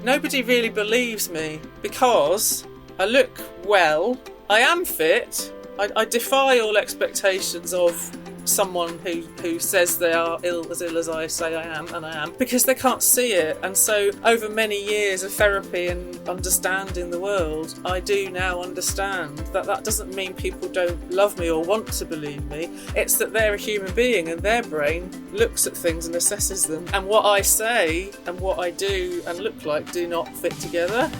nobody really believes me because I look well, I am fit, I defy all expectations of someone who says they are ill as I say I am, and I am, because they can't see it. And so over many years of therapy and understanding the world, I do now understand that that doesn't mean people don't love me or want to believe me. It's that they're a human being and their brain looks at things and assesses them, and what I say and what I do and look like do not fit together.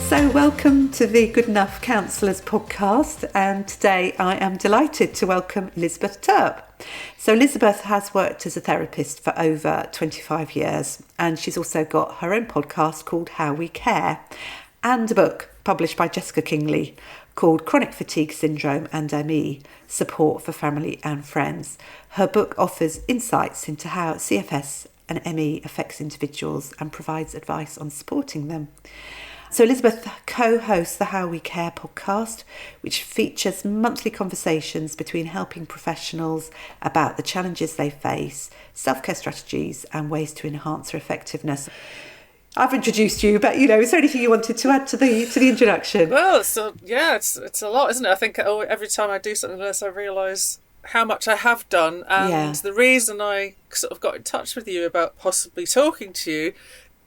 So welcome to the Good Enough Counsellors podcast, and today I am delighted to welcome Elizabeth Turp. So Elizabeth has worked as a therapist for over 25 years, and she's also got her own podcast called How We Care, and a book published by Jessica Kingley called Chronic Fatigue Syndrome and ME, Support for Family and Friends. Her book offers insights into how CFS and ME affects individuals and provides advice on supporting them. So Elizabeth co-hosts the How We Care podcast, which features monthly conversations between helping professionals about the challenges they face, self-care strategies and ways to enhance their effectiveness. I've introduced you, but is there anything you wanted to add to the introduction? Well, it's a lot, isn't it? I think every time I do something like this, I realise how much I have done, and the reason I sort of got in touch with you about possibly talking to you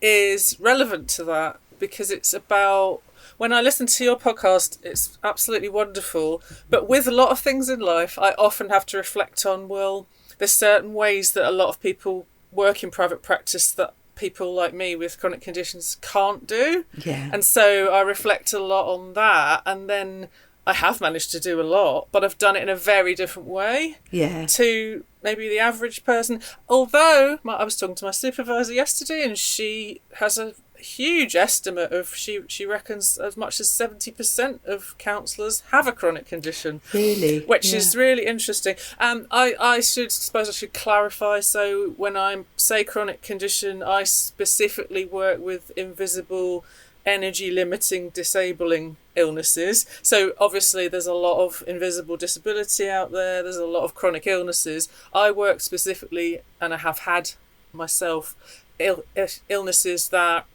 is relevant to that. Because it's about, when I listen to your podcast, it's absolutely wonderful. But with a lot of things in life, I often have to reflect on, well, there's certain ways that a lot of people work in private practice that people like me with chronic conditions can't do. Yeah. And so I reflect a lot on that. And then I have managed to do a lot, but I've done it in a very different way to maybe the average person. Although I was talking to my supervisor yesterday, and she has a huge estimate of, she reckons as much as 70% of counsellors have a chronic condition. Really? Which is really interesting. I should clarify. So when I say chronic condition, I specifically work with invisible, energy limiting, disabling illnesses. So obviously there's a lot of invisible disability out there, there's a lot of chronic illnesses. I work specifically, and I have had myself, illnesses that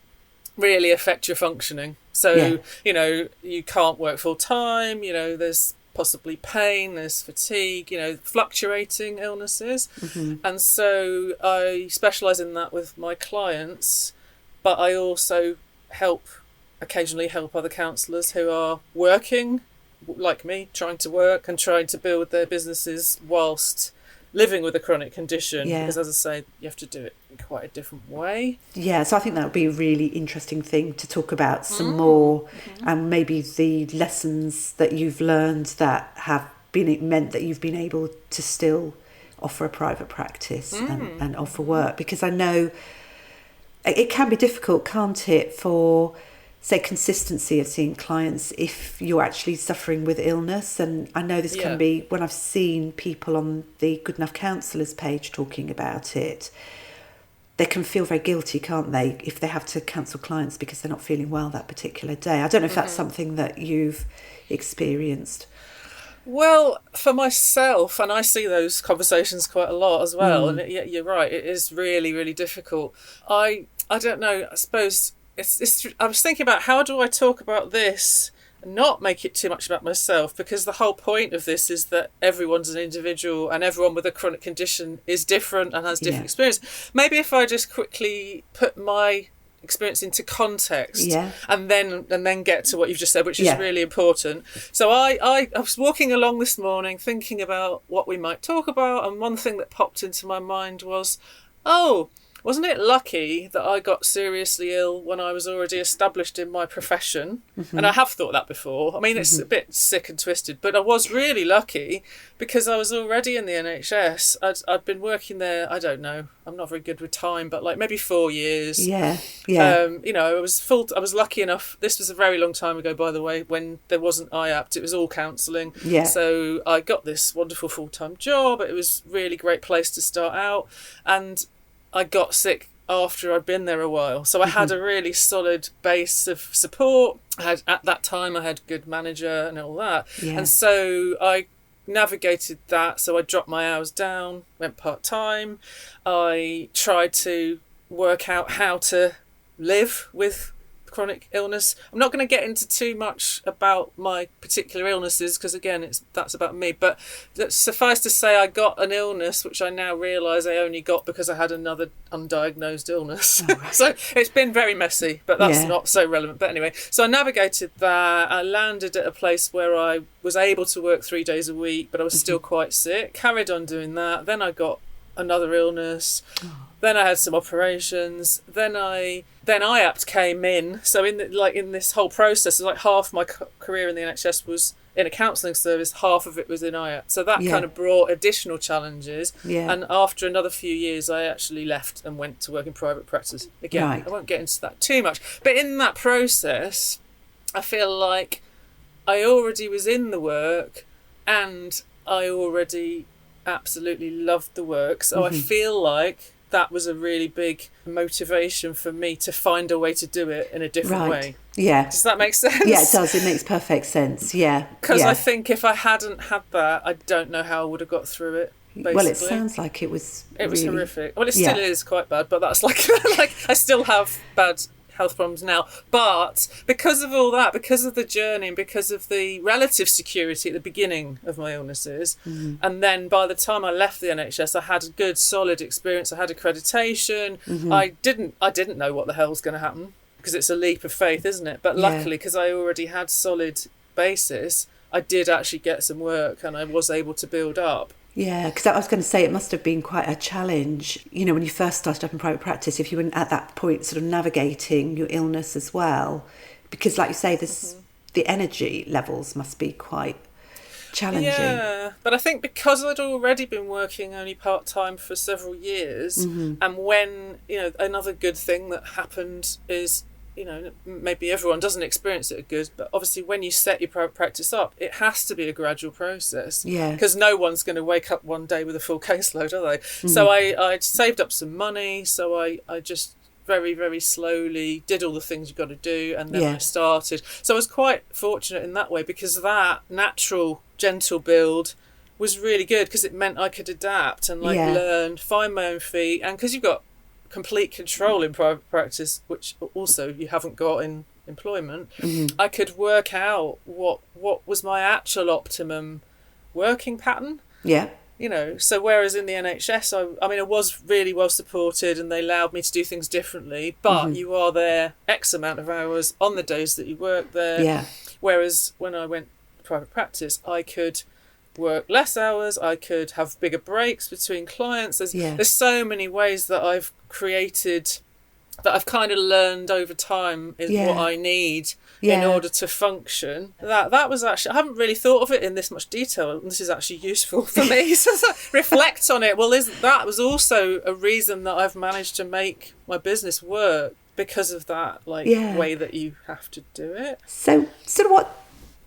really affect your functioning. So you can't work full time, there's possibly pain, there's fatigue, fluctuating illnesses. And so I specialise in that with my clients, but I also occasionally help other counsellors who are working like me, trying to work and trying to build their businesses whilst living with a chronic condition. Because as I say, you have to do it in quite a different way. So I think that would be a really interesting thing to talk about some more, and maybe the lessons that you've learned that have meant that you've been able to still offer a private practice and offer work. Because I know it can be difficult, can't it, for, say, consistency of seeing clients if you're actually suffering with illness. And I know this can be, when I've seen people on the Good Enough Counsellors page talking about it, they can feel very guilty, can't they, if they have to cancel clients because they're not feeling well that particular day. I don't know if that's something that you've experienced. Well, for myself, and I see those conversations quite a lot as well, and you're right, it is really, really difficult. I don't know, I suppose I was thinking about, how do I talk about this and not make it too much about myself? Because the whole point of this is that everyone's an individual, and everyone with a chronic condition is different and has different experience. Maybe if I just quickly put my experience into context and then get to what you've just said, which is really important. So I was walking along this morning thinking about what we might talk about, and one thing that popped into my mind was, wasn't it lucky that I got seriously ill when I was already established in my profession? And I have thought that before. I mean, it's a bit sick and twisted, but I was really lucky because I was already in the NHS. I'd been working there, I don't know, I'm not very good with time, but like maybe 4 years. I was lucky enough. This was a very long time ago, by the way, when there wasn't IAPT. It was all counselling. So I got this wonderful full-time job. It was a really great place to start out. And I got sick after I'd been there a while. So I had a really solid base of support. At that time, I had a good manager and all that. And so I navigated that. So I dropped my hours down, went part-time. I tried to work out how to live with chronic illness. I'm not going to get into too much about my particular illnesses because, again, that's about me. But suffice to say, I got an illness which I now realise I only got because I had another undiagnosed illness. Oh, right. So it's been very messy, but that's not so relevant. But anyway, so I navigated that. I landed at a place where I was able to work 3 days a week, but I was still quite sick. Carried on doing that. Then I got another illness. Then I had some operations. Then IAPT came in. So in this whole process, like half my career in the NHS was in a counselling service, half of it was in IAPT. So that kind of brought additional challenges. Yeah. And after another few years, I actually left and went to work in private practice. Again, I won't get into that too much. But in that process, I feel like I already was in the work and I already absolutely loved the work. So I feel like that was a really big motivation for me to find a way to do it in a different way. Yeah. Does that make sense? Yeah, it does. It makes perfect sense. Yeah. Because I think if I hadn't had that, I don't know how I would have got through it. Basically. Well, it sounds like it was really horrific. Well, it still is quite bad, but that's like I still have bad health problems now, but because of all that, because of the journey and because of the relative security at the beginning of my illnesses, and then by the time I left the NHS, I had a good solid experience. I had accreditation. I didn't know what the hell was going to happen because it's a leap of faith, isn't it? But luckily, because I already had solid basis, I did actually get some work and I was able to build up. Yeah, because I was going to say it must have been quite a challenge, when you first started up in private practice, if you were at that point sort of navigating your illness as well, because like you say, the energy levels must be quite challenging. Yeah, but I think because I'd already been working only part-time for several years, and when, another good thing that happened is, maybe everyone doesn't experience it good, but obviously when you set your private practice up, it has to be a gradual process. Yeah. Because no one's going to wake up one day with a full caseload, are they? So I'd saved up some money, so I just very, very slowly did all the things you've got to do, and then I started. So I was quite fortunate in that way because that natural, gentle build was really good because it meant I could adapt and learn, find my own feet, and because you've got complete control in private practice, which also you haven't got in employment, I could work out what was my actual optimum working pattern. Yeah. So whereas in the NHS, I was really well supported and they allowed me to do things differently, but you are there X amount of hours on the days that you work there. Yeah. Whereas when I went private practice, I could work less hours, I could have bigger breaks between clients. There's so many ways that I've created, that I've kind of learned over time is what I need in order to function. That was actually, I haven't really thought of it in this much detail, and this is actually useful for me to reflect on it. Well, that was also a reason that I've managed to make my business work, because of that way that you have to do it. So what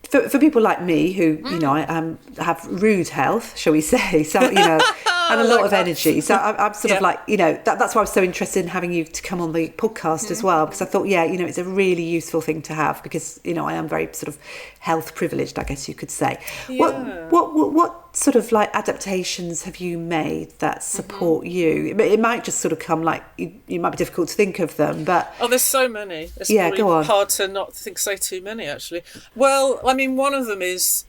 for people like me who I have rude health, shall we say, so and a lot of energy, so I'm sort of like that's why I was so interested in having you to come on the podcast as well, because I thought it's a really useful thing to have, because I am very sort of health privileged, I guess you could say. What sort of adaptations have you made that support you? It might just sort of come you might be difficult to think of them, but there's so many. It's go on. Hard to not say too many actually. Well, one of them is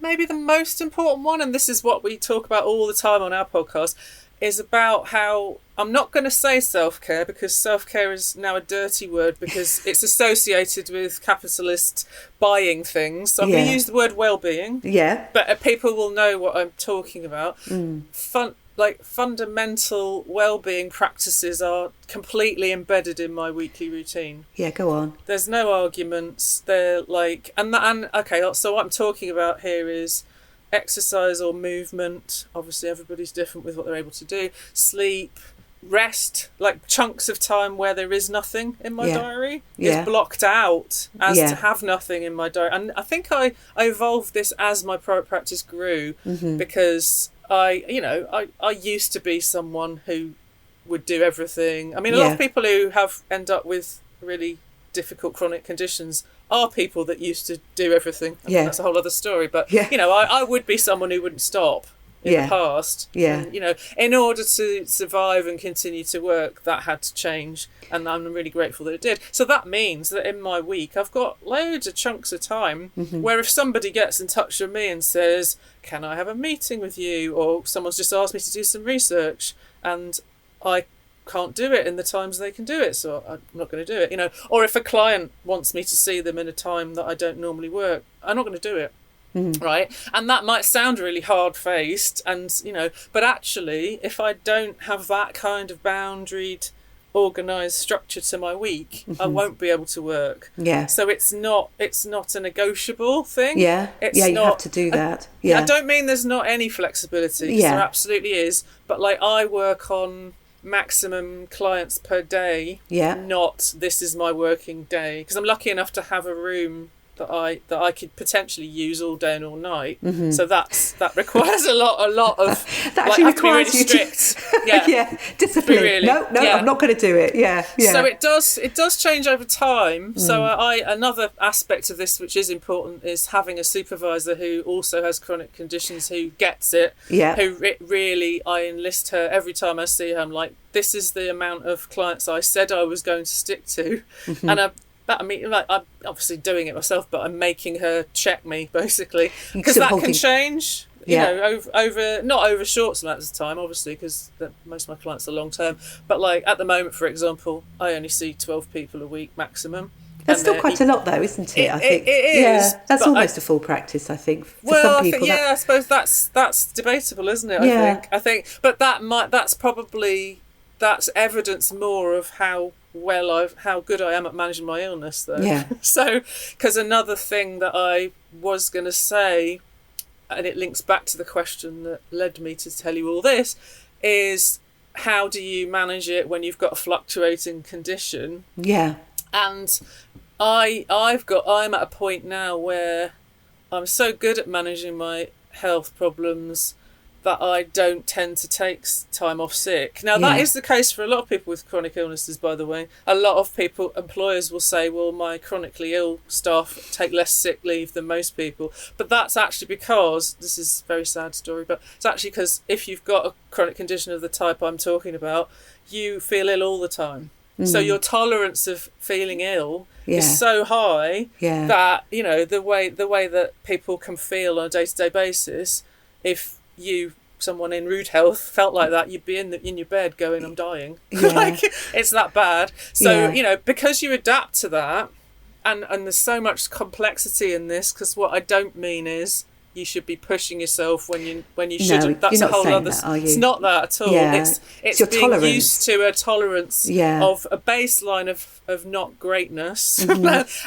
maybe the most important one, and this is what we talk about all the time on our podcast, is about how, I'm not going to say self-care, because self-care is now a dirty word because it's associated with capitalist buying things. So I'm going to use the word well-being. Yeah. But people will know what I'm talking about. Fundamental well-being practices are completely embedded in my weekly routine. Yeah, go on. There's no arguments. They're okay, so what I'm talking about here is exercise or movement. Obviously everybody's different with what they're able to do. Sleep, rest, chunks of time where there is nothing in my diary is blocked out as to have nothing in my diary. And I think I evolved this as my private practice grew, because I used to be someone who would do everything. A lot of people who end up with really difficult chronic conditions are people that used to do everything. That's a whole other story. But, I would be someone who wouldn't stop in the past. Yeah. And, in order to survive and continue to work, that had to change. And I'm really grateful that it did. So that means that in my week, I've got loads of chunks of time where if somebody gets in touch with me and says, can I have a meeting with you? Or someone's just asked me to do some research and I can't do it in the times they can do it, so I'm not going to do it, Or if a client wants me to see them in a time that I don't normally work, I'm not going to do it. Right? And that might sound really hard-faced and, but actually, if I don't have that kind of boundaried, organised structure to my week, I won't be able to work. Yeah. So it's not a negotiable thing. Yeah. You have to do that. Yeah. I don't mean there's not any flexibility, because there absolutely is. But I work on maximum clients per day, not this is my working day, because I'm lucky enough to have a room that I could potentially use all day and all night. So that requires a lot of that actually requires you to be really strict. Discipline. Really, no, I'm not going to do it. So it does change over time. So another aspect of this which is important is having a supervisor who also has chronic conditions, who gets it, who really, I enlist her every time I see her. I'm like, this is the amount of clients I said I was going to stick to, and I'm obviously doing it myself, but I'm making her check me, basically, because that can change, over not over short amounts of time, obviously, because most of my clients are long term. But at the moment, for example, I only see 12 people a week maximum. That's still quite a lot, though, isn't it? I think it is. Yeah, that's almost a full practice, I think, for some people. I suppose that's debatable, isn't it? I think, but that's evidence more of how good I am at managing my illness, though. Yeah. So, because another thing that I was going to say, and it links back to the question that led me to tell you all this, is how do you manage it when you've got a fluctuating condition? Yeah. And I'm at a point now where I'm so good at managing my health problems that I don't tend to take time off sick. Now, that is the case for a lot of people with chronic illnesses, by the way. A lot of employers will say, well, my chronically ill staff take less sick leave than most people. But that's actually because, this is a very sad story, but it's actually because if you've got a chronic condition of the type I'm talking about, you feel ill all the time. So your tolerance of feeling ill is so high that, the way that people can feel on a day-to-day basis, if someone in rude health felt like that, you'd be in your bed going, I'm dying. It's that bad. So because you adapt to that, and there's so much complexity in this, because what I don't mean is you should be pushing yourself when you shouldn't. That's a whole other. It's not that at all. It's being tolerance. Used to a tolerance of a baseline of not greatness,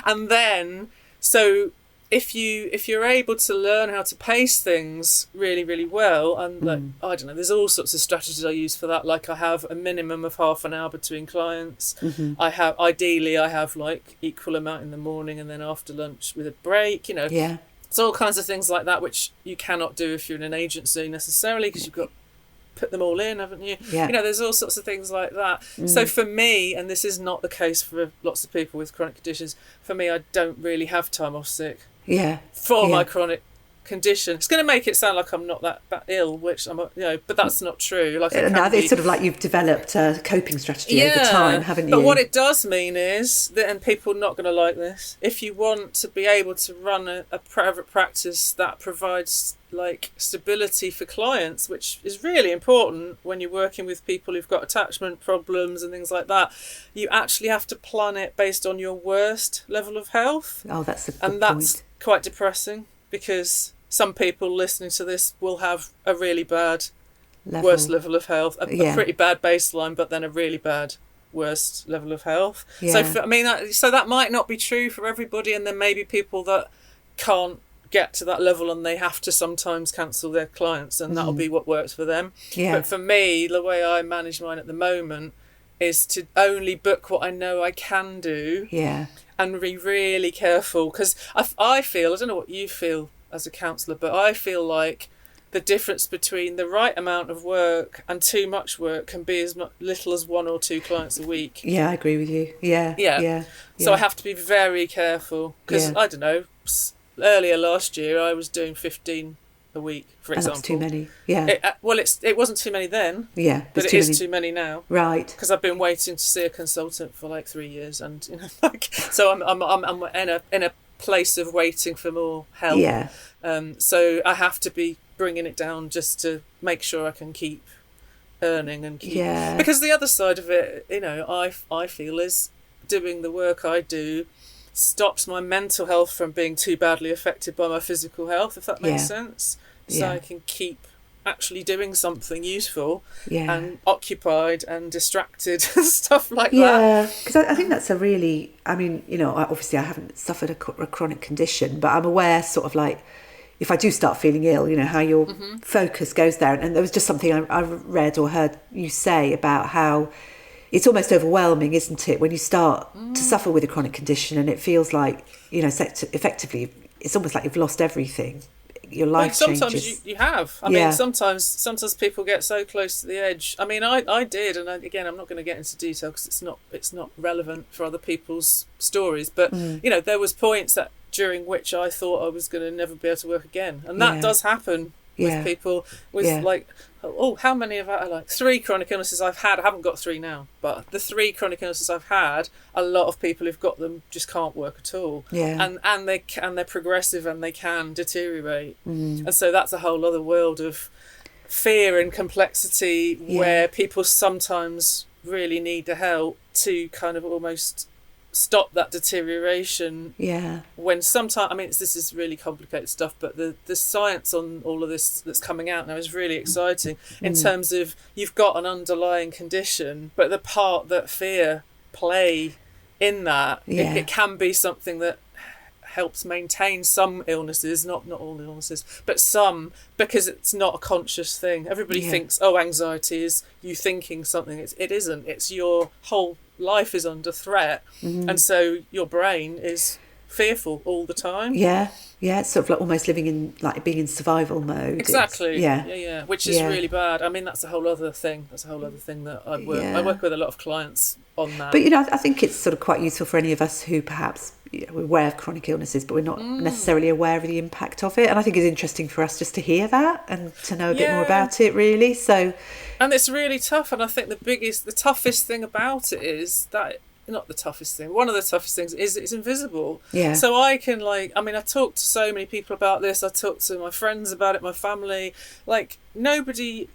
and then so. If you're able to learn how to pace things really, really well, and I don't know, there's all sorts of strategies I use for that. I have a minimum of half an hour between clients. I have equal amount in the morning and then after lunch with a break. It's all kinds of things like that which you cannot do if you're in an agency necessarily, because you've got put them all in, haven't you? There's all sorts of things like that. So for me, and this is not the case for lots of people with chronic conditions, for me, I don't really have time off sick. For my chronic condition. It's going to make it sound like I'm not that ill, which I'm, but that's not true. Now it's sort of like you've developed a coping strategy over time, haven't you? But what it does mean is that, and people are not going to like this, if you want to be able to run a private practice that provides stability for clients, which is really important when you're working with people who've got attachment problems and things like that, you actually have to plan it based on your worst level of health. Oh, that's a good point. And that's quite depressing, because some people listening to this will have a really bad worst level of health, a pretty bad baseline, but then a really bad worst level of health. So that might not be true for everybody, and there may be people that can't get to that level and they have to sometimes cancel their clients, and that'll be what works for them. But for me, the way I manage mine at the moment is to only book what I know I can do, and be really careful, because I feel, I don't know what you feel as a counsellor, but I feel like the difference between the right amount of work and too much work can be as little as 1 or 2 clients a week. Yeah, I agree with you. Yeah. So I have to be very careful because, I don't know, earlier last year I was doing 15 a week, for example. That's too many. Yeah. It wasn't too many then. Yeah. But it is too many now. Right. Because I've been waiting to see a consultant for like 3 years, and so I'm in a place of waiting for more help. Yeah. So I have to be bringing it down just to make sure I can keep earning and keep. Yeah. Because the other side of it, I feel is doing the work I do stops my mental health from being too badly affected by my physical health, if that makes sense. So I can keep actually doing something useful and occupied and distracted and stuff like that. Yeah, because I think that's a really, obviously I haven't suffered a chronic condition, but I'm aware sort of like if I do start feeling ill, how your focus goes there. And there was just something I read or heard you say about how it's almost overwhelming, isn't it, when you start to suffer with a chronic condition and it feels like, effectively, it's almost like you've lost everything. Your life changes. Sometimes you have. I mean, sometimes people get so close to the edge. I mean, I did, and again, I'm not going to get into detail because it's not relevant for other people's stories. But there was points during which I thought I was going to never be able to work again, and that does happen with people with like. Oh, how many have I like 3 chronic illnesses I've had? I haven't got 3 now, but the 3 chronic illnesses I've had, a lot of people who've got them just can't work at all. Yeah. And they're progressive and they can deteriorate. And so that's a whole other world of fear and complexity where people sometimes really need the help to kind of almost stop that deterioration. When sometimes this is really complicated stuff, but the science on all of this that's coming out now is really exciting in terms of you've got an underlying condition, but the part that fear play in that it can be something that helps maintain some illnesses, not all illnesses, but some, because it's not a conscious thing. Everybody thinks anxiety is you thinking something. It isn't. It's your whole life is under threat, and so your brain is fearful all the time. It's sort of like almost living in like being in survival mode. Exactly. Which is really bad. I mean, that's a whole other thing that I work with a lot of clients on that. But I think it's sort of quite useful for any of us who perhaps we're aware of chronic illnesses, but we're not necessarily aware of the impact of it. And I think it's interesting for us just to hear that and to know a bit more about it, really. So, and it's really tough. And I think the toughest thing about it is that, not the toughest thing, one of the toughest things is it's invisible. So I can I talk to so many people about this. I talk to my friends about it, my family. Like nobody,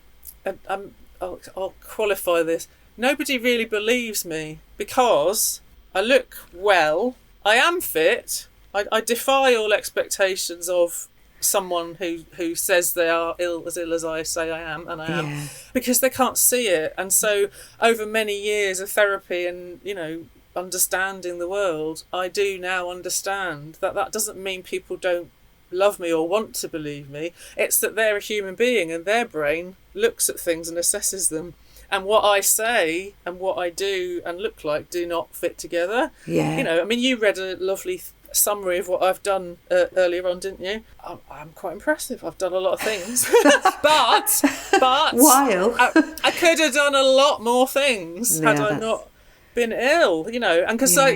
I'll qualify this. Nobody really believes me because I look well. I am fit. I defy all expectations of someone who says they are ill as I say I am, and I am, because they can't see it. And so over many years of therapy and understanding the world, I do now understand that doesn't mean people don't love me or want to believe me. It's that they're a human being and their brain looks at things and assesses them. And what I say and what I do and look like do not fit together. You read a lovely summary of what I've done earlier on, didn't you? I'm quite impressive. I've done a lot of things. but while I could have done a lot more things had I not been ill, and because I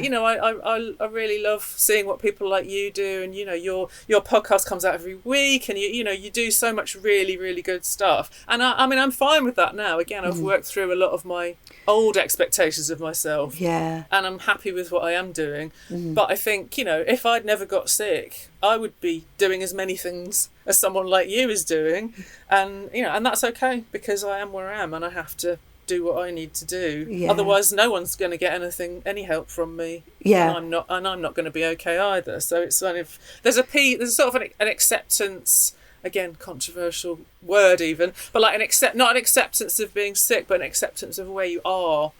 really love seeing what people like you do, and your podcast comes out every week, and you do so much really, really good stuff, and I'm fine with that now. Again, I've worked through a lot of my old expectations of myself, and I'm happy with what I am doing. But I think if I'd never got sick, I would be doing as many things as someone like you is doing, and and that's okay because I am where I am, and I have to do what I need to do. Otherwise no one's going to get any help from me. And I'm not going to be okay either. So it's kind of there's sort of an acceptance, again controversial word even, but like not an acceptance of being sick, but an acceptance of where you are.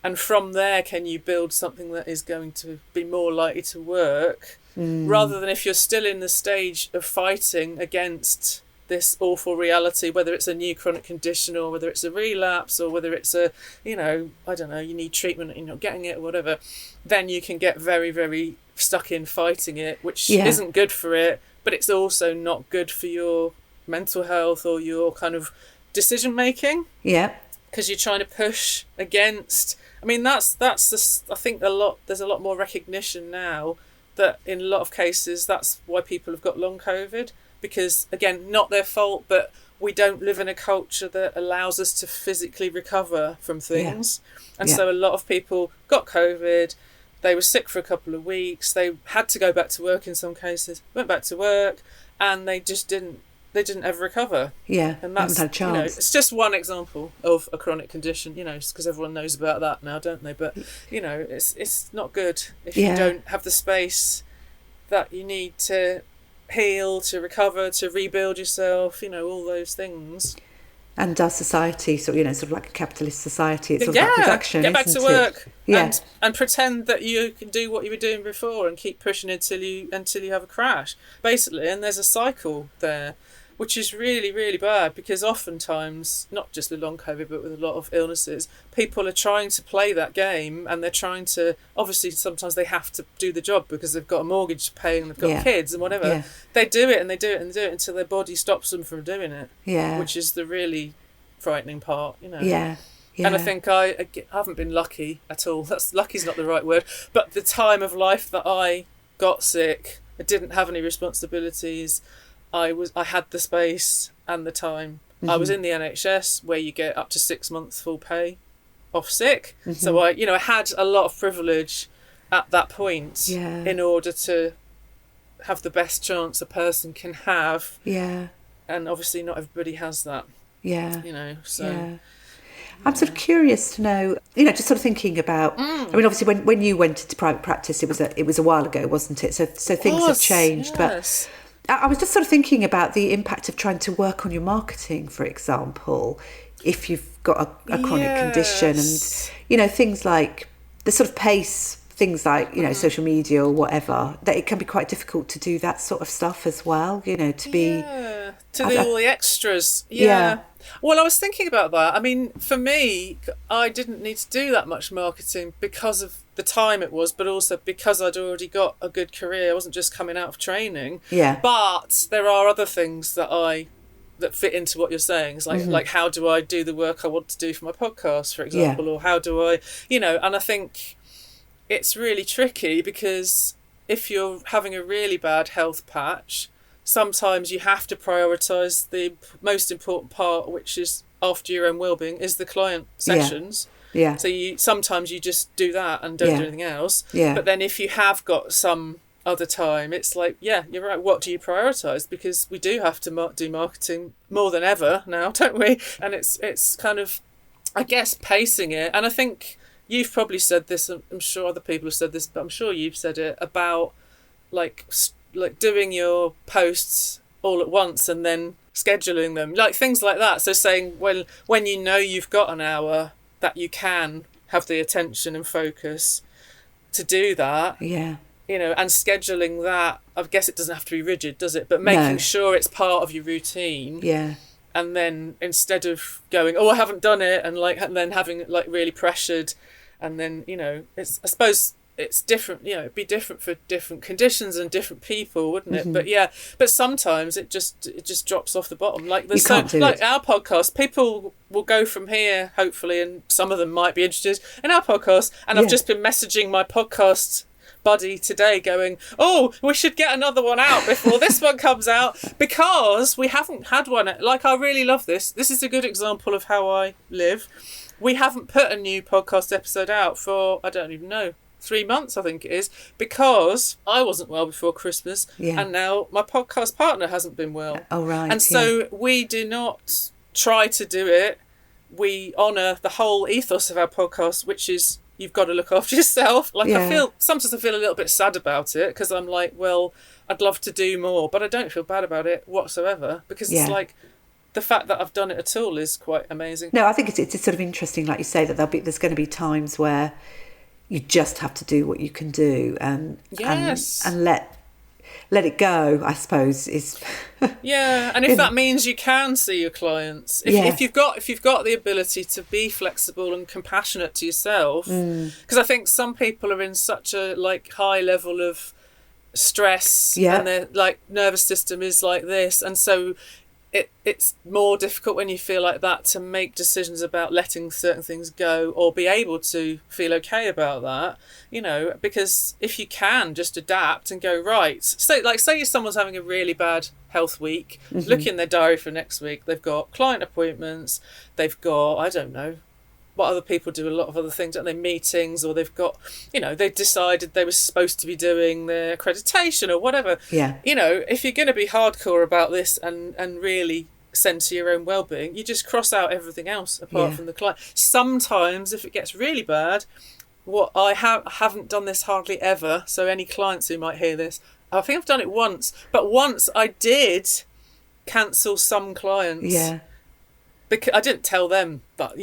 And from there can you build something that is going to be more likely to work, rather than if you're still in the stage of fighting against this awful reality, whether it's a new chronic condition or whether it's a relapse or whether it's a I don't know, you need treatment and you're not getting it or whatever, then you can get very, very stuck in fighting it, which isn't good for it, but it's also not good for your mental health or your kind of decision making. Yeah. Because you're trying to push against. I mean, that's I think there's a lot more recognition now that in a lot of cases that's why people have got long COVID, because again, not their fault, but we don't live in a culture that allows us to physically recover from things. And so a lot of people got COVID, they were sick for a couple of weeks, they had to go back to work in some cases, went back to work, and they didn't ever recover. Yeah, and that's, haven't had a chance. It's just one example of a chronic condition, just because everyone knows about that now, don't they? But, it's not good if you don't have the space that you need to heal, to recover, to rebuild yourself, all those things. And our society, sort of like a capitalist society, it's all about production, get back isn't to work, it? and pretend that you can do what you were doing before and keep pushing it until you have a crash, basically. And there's a cycle there, which is really, really bad, because oftentimes, not just with long COVID, but with a lot of illnesses, people are trying to play that game, and they're trying to, obviously sometimes they have to do the job because they've got a mortgage to pay and they've got kids and whatever. Yeah. They do it and they do it and they do it until their body stops them from doing it, which is the really frightening part, Yeah. And I think I haven't been lucky at all. Lucky's not the right word, but the time of life that I got sick, I didn't have any responsibilities, I had the space and the time. Mm-hmm. I was in the NHS, where you get up to 6 months full pay off sick. Mm-hmm. So I had a lot of privilege at that point in order to have the best chance a person can have. Yeah. And obviously not everybody has that. Yeah. So. Yeah. I'm sort of curious to know, just sort of thinking about. I mean, obviously, when you went into private practice, it was a while ago, wasn't it? So things have changed, yes. But I was just sort of thinking about the impact of trying to work on your marketing, for example, if you've got a chronic condition, and things like the sort of pace, things like social media or whatever, that it can be quite difficult to do that sort of stuff as well. To do all the extras. Yeah. Well, I was thinking about that. I mean, for me, I didn't need to do that much marketing because of the time it was, but also because I'd already got a good career. I wasn't just coming out of training. Yeah. But there are other things that fit into what you're saying. It's like, like, how do I do the work I want to do for my podcast, for example, or how do I, and I think it's really tricky, because if you're having a really bad health patch, sometimes you have to prioritise the most important part, which is, after your own well-being, is the client sessions. Yeah. So sometimes you just do that and don't do anything else. Yeah. But then if you have got some other time, it's like, you're right. What do you prioritise? Because we do have to do marketing more than ever now, don't we? And it's kind of, I guess, pacing it. And I think you've probably said this. I'm sure other people have said this, but I'm sure you've said it about like doing your posts all at once and then scheduling them, like things like that. So saying, well, when you've got an hour, that you can have the attention and focus to do that. Yeah. And scheduling that, I guess it doesn't have to be rigid, does it? But making sure it's part of your routine. Yeah. And then instead of going, I haven't done it, and then having really pressured, and then, I suppose it's different, it'd be different for different conditions and different people, wouldn't it? Mm-hmm. But sometimes it just drops off the bottom. Like there's our podcast, people will go from here, hopefully, and some of them might be interested in our podcast. And I've just been messaging my podcast buddy today going, we should get another one out before this one comes out, because we haven't had one. Like, I really love this. This is a good example of how I live. We haven't put a new podcast episode out for, I don't even know, 3 months, I think it is, because I wasn't well before Christmas, and now my podcast partner hasn't been well. Oh, right. And so we do not try to do it. We honour the whole ethos of our podcast, which is you've got to look after yourself. Like, sometimes I feel a little bit sad about it, because I'm like, well, I'd love to do more, but I don't feel bad about it whatsoever, because it's like, the fact that I've done it at all is quite amazing. No, I think it's sort of interesting, like you say, that there's going to be times where you just have to do what you can do, and let it go, I suppose, is and if that means you can see your clients, if you've got the ability to be flexible and compassionate to yourself, because I think some people are in such a high level of stress, and their nervous system is like this, and so it's more difficult when you feel like that to make decisions about letting certain things go or be able to feel okay about that, because if you can just adapt and go, right, so like say someone's having a really bad health week, look in their diary for next week, they've got client appointments, they've got, I don't know, what other people do, a lot of other things, don't they, meetings, or they've got, they decided they were supposed to be doing their accreditation or whatever. Yeah. If you're going to be hardcore about this and really centre your own well-being, you just cross out everything else apart from the client. Sometimes if it gets really bad, what I haven't done this hardly ever, so any clients who might hear this, I think I've done it once, but once I did cancel some clients. Yeah. Because I didn't tell them that,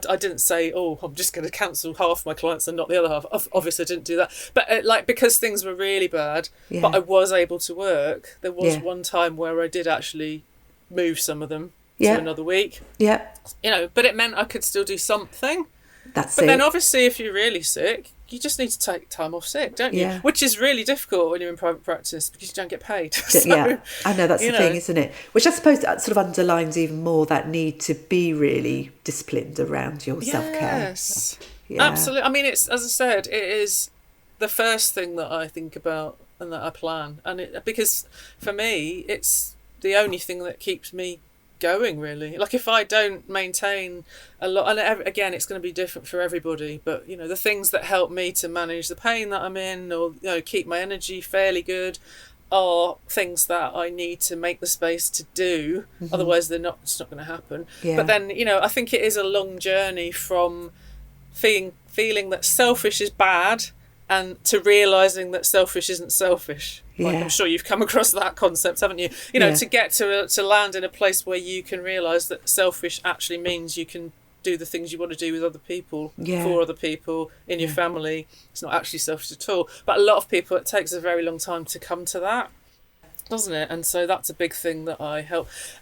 I didn't say, oh, I'm just going to cancel half my clients and not the other half. Obviously, I didn't do that. But because things were really bad, but I was able to work, there was one time where I did actually move some of them to another week. Yeah. But it meant I could still do something. But then obviously, if you're really sick, you just need to take time off sick, don't you? Yeah. Which is really difficult when you're in private practice because you don't get paid. So, yeah, I know that's the thing, isn't it? Which I suppose that sort of underlines even more that need to be really disciplined around your self-care. Yes, absolutely. I mean, it's, as I said, it is the first thing that I think about and that I plan. And because for me, it's the only thing that keeps me going, really. Like if I don't maintain a lot, and again it's going to be different for everybody, but the things that help me to manage the pain that I'm in, or keep my energy fairly good, are things that I need to make the space to do. Otherwise it's not going to happen. But then I think it is a long journey from feeling that selfish is bad and to realising that selfish isn't selfish. Like I'm sure you've come across that concept, haven't you? To get to land in a place where you can realise that selfish actually means you can do the things you want to do with other people, for other people, in your family. It's not actually selfish at all. But a lot of people, it takes a very long time to come to that, doesn't it? And so that's a big thing that I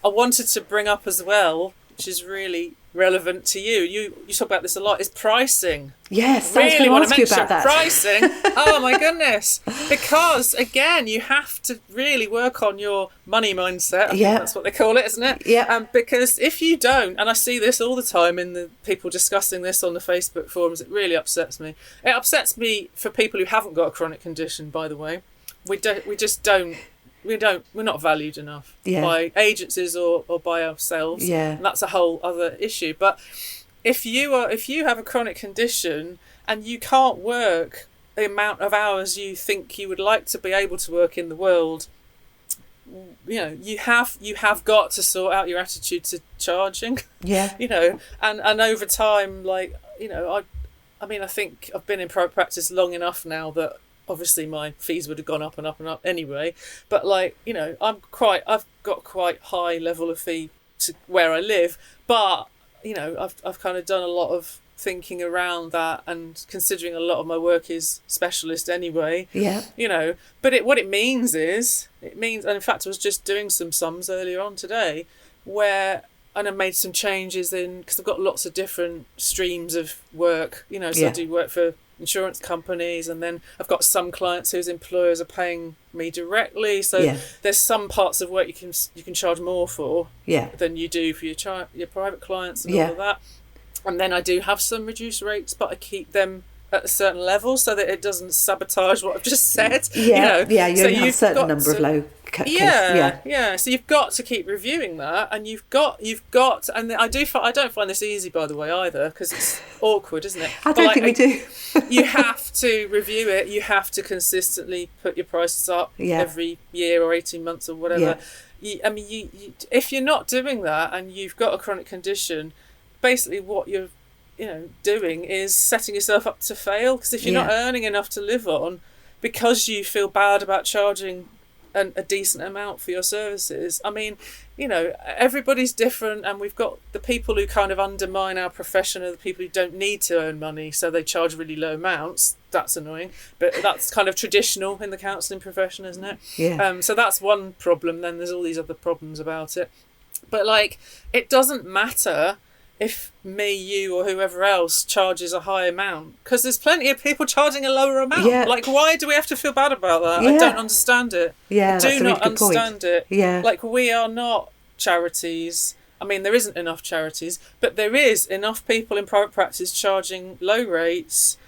wanted to bring up as well, which is really relevant to you. You talk about this a lot, is pricing. Yes, I really want to ask you about that. Pricing. Oh my goodness. Because again, you have to really work on your money mindset. I think that's what they call it, isn't it? Yeah. Because if you don't, and I see this all the time in the people discussing this on the Facebook forums, it really upsets me. It upsets me for people who haven't got a chronic condition, by the way. We're not valued enough by agencies or by ourselves. And that's a whole other issue. But if you have a chronic condition and you can't work the amount of hours you think you would like to be able to work in the world, you have got to sort out your attitude to charging. And over time, I think I've been in private practice long enough now that obviously my fees would have gone up and up and up anyway, but I've got quite high level of fee to where I live, but I've kind of done a lot of thinking around that, and considering a lot of my work is specialist anyway, but what it means, and in fact I was just doing some sums earlier on today and I made some changes because I've got lots of different streams of work, so I do work for insurance companies, and then I've got some clients whose employers are paying me directly, so there's some parts of work you can charge more for than you do for your private clients and all of that. And then I do have some reduced rates, but I keep them at a certain level so that it doesn't sabotage what I've just said. You only have a certain number of low cases. So you've got to keep reviewing that, and you've got, and I don't find this easy, by the way, either, because it's awkward, isn't it? I don't think we do. You have to review it. You have to consistently put your prices up every year or 18 months or whatever. If you're not doing that and you've got a chronic condition, basically what you're doing is setting yourself up to fail, because if you're not earning enough to live on because you feel bad about charging a decent amount for your services, everybody's different, and we've got the people who kind of undermine our profession are the people who don't need to earn money, so they charge really low amounts. That's annoying, but that's kind of traditional in the counselling profession, isn't it? So that's one problem. Then there's all these other problems about it, but it doesn't matter if me, you, or whoever else charges a high amount, because there's plenty of people charging a lower amount. Why do we have to feel bad about that? I don't understand it. I do not understand it. We are not charities. I mean, there isn't enough charities, but there is enough people in private practice charging low rates.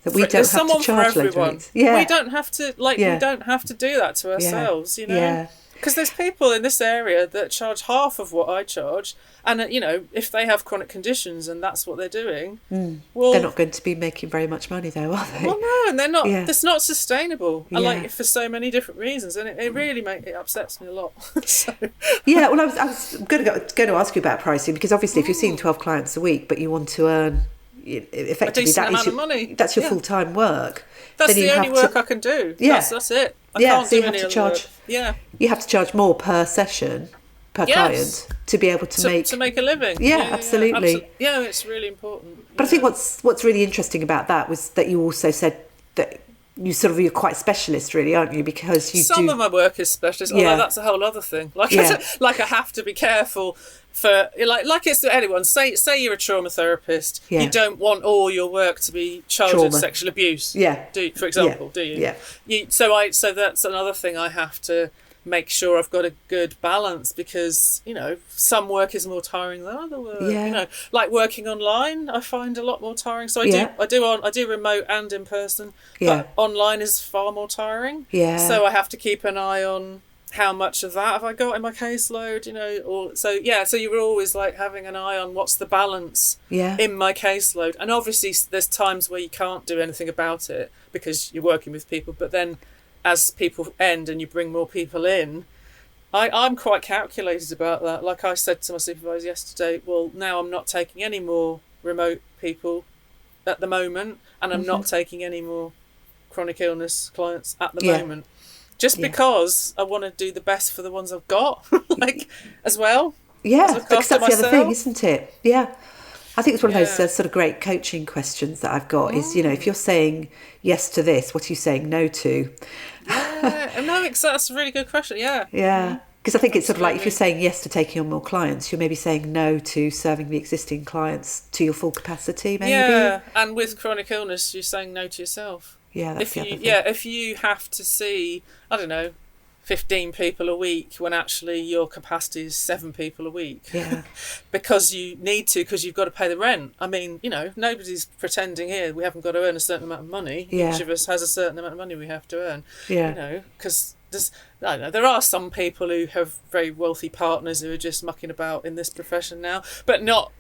That we don't have to charge low rates. Yeah. We don't have to, we don't have to do that to ourselves, you know? Yeah. Because there's people in this area that charge half of what I charge, and you know, if they have chronic conditions and that's what they're doing, well, they're not going to be making very much money, though, are they? Well, no, and they're not. Yeah. It's not sustainable, and for so many different reasons, and it really it upsets me a lot. So. Yeah, well, I was going to ask you about pricing, because obviously, if you're seeing 12 clients a week, but you want to earn effectively that's your full-time work. That's the only work I can do. Yeah, that's it. I can't do any other work. Yeah, you have to charge more per session, per client, to be able to make a living. Yeah, absolutely. Yeah, it's really important. But I think what's really interesting about that was that you also said that you're quite specialist, really, aren't you? Because some of my work is specialist, although that's a whole other thing. Like I have to be careful. For like it's anyone. Say you're a trauma therapist. Yeah. You don't want all your work to be childhood sexual abuse. Yeah. For example, do you? Yeah. So that's another thing I have to make sure I've got a good balance, because you know some work is more tiring than other work. Yeah. You know, like working online, I find a lot more tiring. So I do remote and in person. Yeah. But online is far more tiring. Yeah. So I have to keep an eye on how much of that have I got in my caseload, you know, so you were always like having an eye on what's the balance in my caseload. And obviously there's times where you can't do anything about it because you're working with people, but then as people end and you bring more people in, I'm quite calculated about that. Like I said to my supervisor yesterday, well, now I'm not taking any more remote people at the moment, and I'm not taking any more chronic illness clients at the moment. Just because I want to do the best for the ones I've got, as well. Yeah, because that's the other thing, isn't it? Yeah. I think it's one of those sort of great coaching questions that I've got is, you know, if you're saying yes to this, what are you saying no to? Yeah, no, that's a really good question, yeah. Yeah, because I think it's sort of like if you're saying yes to taking on more clients, you're maybe saying no to serving the existing clients to your full capacity, maybe. Yeah, and with chronic illness, you're saying no to yourself. Yeah, that's the other thing. If you have to see, I don't know, 15 people a week when actually your capacity is 7 people a week. Yeah. Because you need to, because you've got to pay the rent. I mean, you know, nobody's pretending here we haven't got to earn a certain amount of money. Yeah. Each of us has a certain amount of money we have to earn. Yeah. You know, because I don't know, there are some people who have very wealthy partners who are just mucking about in this profession now, but not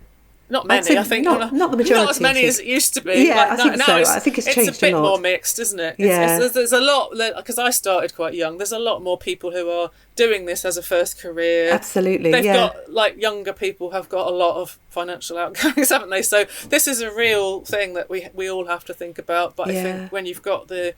many. I think not the majority. Not as many as it used to be. Yeah, I think so. I think it's changed a lot. It's a bit more mixed, isn't it? There's a lot, because I started quite young. There's a lot more people who are doing this as a first career. Absolutely, They've got, like, younger people have got a lot of financial outgoings, haven't they? So this is a real thing that we all have to think about. But I think when you've got the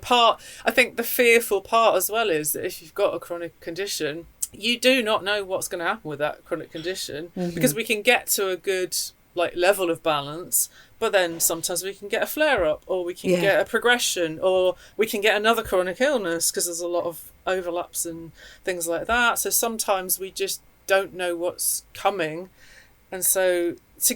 part, I think the fearful part as well is that if you've got a chronic condition, you do not know what's going to happen with that chronic condition, because we can get to a good level of balance, but then sometimes we can get a flare-up, or we can get a progression, or we can get another chronic illness, because there's a lot of overlaps and things like that. So sometimes we just don't know what's coming, and so to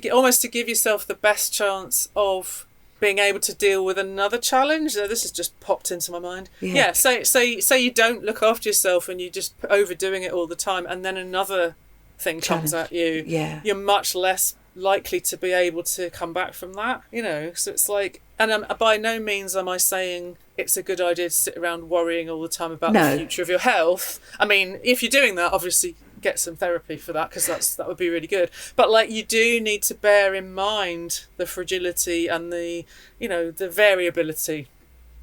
give yourself the best chance of being able to deal with another challenge. This has just popped into my mind. Say you don't look after yourself and you're just overdoing it all the time, and then another thing comes at you. You're much less likely to be able to come back from that, you know. So it's like, and by no means am I saying it's a good idea to sit around worrying all the time about the future of your health. I mean, if you're doing that, obviously get some therapy for that, because that would be really good. But you do need to bear in mind the fragility and the variability,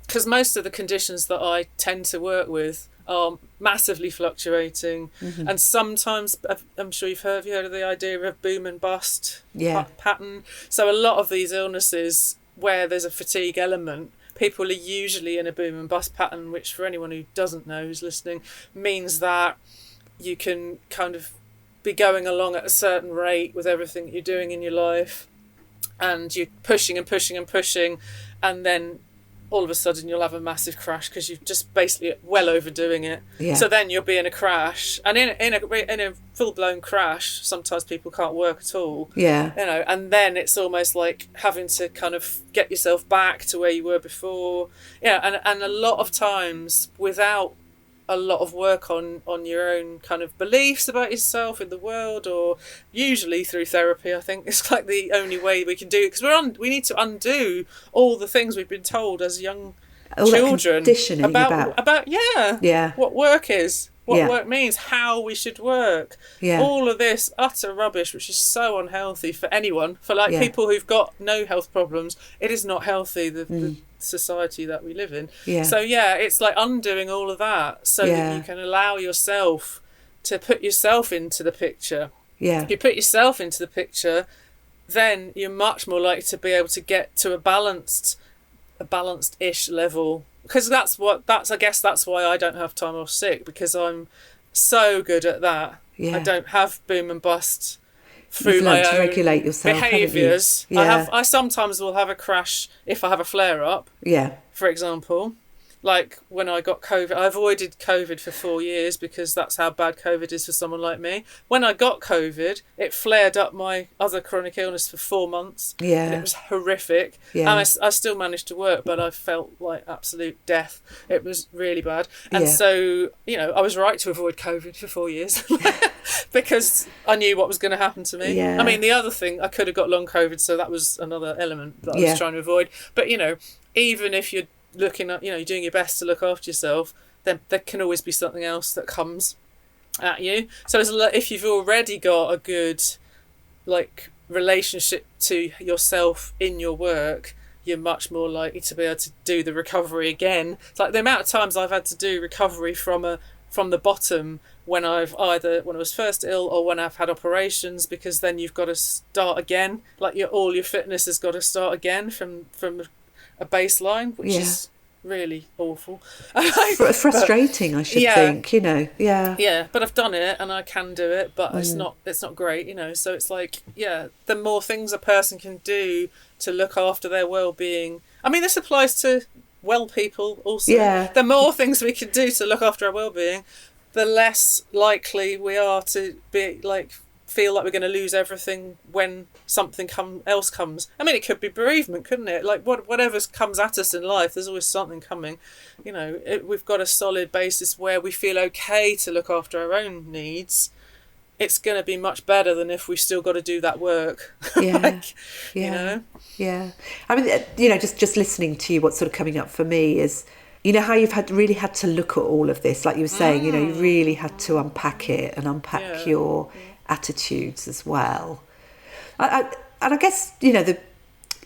because most of the conditions that I tend to work with are massively fluctuating, and sometimes, I'm sure you've heard of the idea of boom and bust pattern. So a lot of these illnesses where there's a fatigue element, people are usually in a boom and bust pattern, which for anyone who doesn't know, who's listening, means that you can kind of be going along at a certain rate with everything that you're doing in your life, and you're pushing and pushing and pushing, and then all of a sudden you'll have a massive crash because you're just basically well overdoing it. So then you'll be in a crash, and in a full-blown crash sometimes people can't work at all, and then it's almost like having to kind of get yourself back to where you were before, and a lot of times without a lot of work on your own kind of beliefs about yourself in the world, or usually through therapy. I think it's like the only way we can do it, because we need to undo all the things we've been told as young all children that conditioning about what work is, what work means, how we should work, all of this utter rubbish, which is so unhealthy for anyone, for like people who've got no health problems. It is not healthy, the society that we live in. So it's like undoing all of that so that you can allow yourself to put yourself into the picture. If you put yourself into the picture, then you're much more likely to be able to get to a balanced-ish level, because I guess that's why I don't have time off sick, because I'm so good at that. I don't have boom and bust through my own regulate yourself, behaviours. I sometimes will have a crash if I have a flare up, for example. Like when I got COVID, I avoided COVID for 4 years because that's how bad COVID is for someone like me. When I got COVID, it flared up my other chronic illness for 4 months. And it was horrific. And I still managed to work, but I felt like absolute death. It was really bad. And so, I was right to avoid COVID for 4 years because I knew what was going to happen to me. I mean, the other thing, I could have got long COVID, so that was another element that I was trying to avoid. But, even if you're looking at, you're doing your best to look after yourself, then there can always be something else that comes at you. So if you've already got a good relationship to yourself in your work, you're much more likely to be able to do the recovery again. It's like the amount of times I've had to do recovery from the bottom when I was first ill or when I've had operations, because then you've got to start again. Like all your fitness has got to start again from a baseline, which is really awful. Frustrating, I should think, but I've done it and I can do it, but it's not great, so it's like, the more things a person can do to look after their well-being. I mean, this applies to well people also. The more things we can do to look after our well-being, the less likely we are to be feel like we're going to lose everything when something else comes. I mean, it could be bereavement, couldn't it? Like whatever comes at us in life, there's always something coming. We've got a solid basis where we feel okay to look after our own needs. It's going to be much better than if we've still got to do that work. I mean, just listening to you, what's sort of coming up for me is, how you've really had to look at all of this, like you were saying, you really had to unpack it and unpack your attitudes as well. And I guess,